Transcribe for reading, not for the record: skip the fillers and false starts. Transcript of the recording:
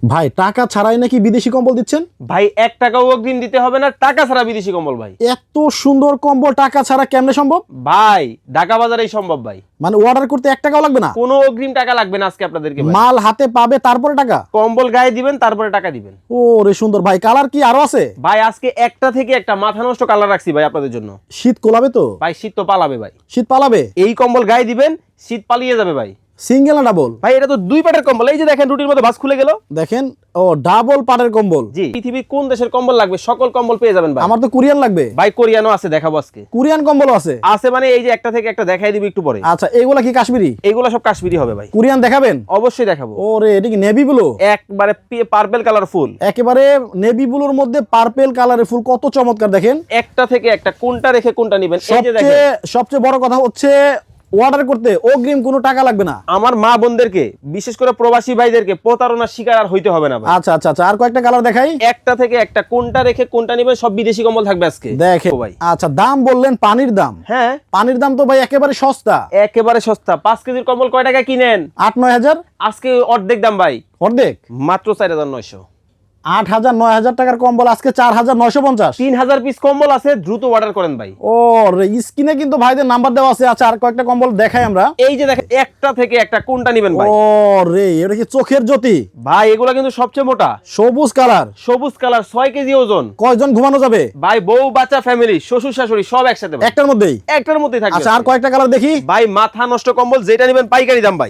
ভাই টাকা ছাড়াই নাকি বিদেশি কম্বল দিচ্ছেন? ভাই 1 টাকাও অগ্রিম দিতে হবে না, টাকা ছাড়া বিদেশি কম্বল ভাই। এত সুন্দর কম্বল টাকা ছাড়া কেমনে সম্ভব? ভাই ঢাকা বাজারেই সম্ভব ভাই। মানে অর্ডার করতে 1 টাকাও লাগবে না? কোনো অগ্রিম টাকা লাগবে না আজকে আপনাদেরকে ভাই। মাল হাতে পাবে তারপরে টাকা? কম্বল গায়ে দিবেন তারপরে টাকা দিবেন। ও রে সুন্দর ভাই, কালার কি আরো আছে? ভাই আজকে একটা থেকে একটা মাথা নষ্ট কালার রাখছি ভাই আপনাদের জন্য। শীত কোলাবে তো? ভাই শীত তো পালাবে ভাই। শীত পালাবে? এই কম্বল গায়ে দিবেন, শীত পালিয়ে যাবে ভাই। সিঙ্গেল না ডাবল? ভাই এটা তো 2 পাটের কম্বল, এই যে দেখেন রুটির মধ্যে ভাঁজ খুলে গেল। দেখেন, ও ডাবল পাটের কম্বল। জি, পৃথিবীর কোন দেশের কম্বল লাগবে সকল কম্বল পেয়ে যাবেন ভাই। আমার তো কোরিয়ান লাগবে। ভাই কোরিয়ানও আছে, দেখাবো আজকে। কোরিয়ান কম্বলও আছে? আছে মানে এই যে একটা থেকে একটা দেখাই দিব একটু পরে। আচ্ছা, এগুলা কি কাশ্মীরি? এইগুলো সব কাশ্মীরি হবে ভাই। কোরিয়ান দেখাবেন? অবশ্যই দেখাবো। ওরে এটা কি নেভি ব্লু? একবারে পার্পল কালার ফুল, একেবারে নেভি ব্লুর মধ্যে পার্পল কালারের ফুল, কত চমৎকার দেখেন। একটা থেকে একটা কোনটা রেখে কোনটা নেবেন এই যে দেখেন। সবচেয়ে বড় কথা হচ্ছে অর্ডার করতে অগ্রিম কোনো টাকা লাগবে না। আমার মা বোনদেরকে, বিশেষ করে প্রবাসী ভাইদেরকে প্রতারণার শিকার আর হইতে হবে না ভাই। আচ্ছা আচ্ছা আচ্ছা, আর কয়েকটা কালার দেখাই। একটা থেকে একটা কোনটা রেখে কোনটা নেবেন, সব বিদেশি কম্বল থাকবে আজকে দেখেন ভাই। আচ্ছা, দাম বললেন পানির দাম? হ্যাঁ, পানির দাম তো ভাই একেবারে সস্তা। একেবারে সস্তা। 5 কেজির কম্বল কয় টাকা কিনেন? 8-9 হাজার। আজকে অর্ধেক দাম ভাই, অর্ধেক মাত্র 4900। 8,000-9,000 টাকার কম্বল আজকে 4,950। 3000 পিস কম্বল আছে, দ্রুত অর্ডার করেন ভাই। ও রে, স্ক্রিনে কিন্তু ভাইদের নাম্বার দেওয়া আছে। আচ্ছা, আর কয়েকটা কম্বল দেখাই আমরা। এই যে দেখেন একটা থেকে একটা কোনটা নেবেন ভাই। ও রে, এটা কি চোখের জ্যোতি? ভাই এগুলা কিন্তু সবচেয়ে মোটা, সবুজ কালার। সবুজ কালার, 6 কেজি ওজন। কয়জন ঘুমানো যাবে? ভাই বউ বাচ্চা ফ্যামিলি শ্বশুর শাশুড়ি সব একসাথে ভাই। একটার মধ্যেই? একটার মধ্যেই থাকবে। আচ্ছা, আর কয়েকটা কালার দেখি। ভাই মাথা নষ্ট কম্বল যেটা নেবেন পাইকারি দাম ভাই।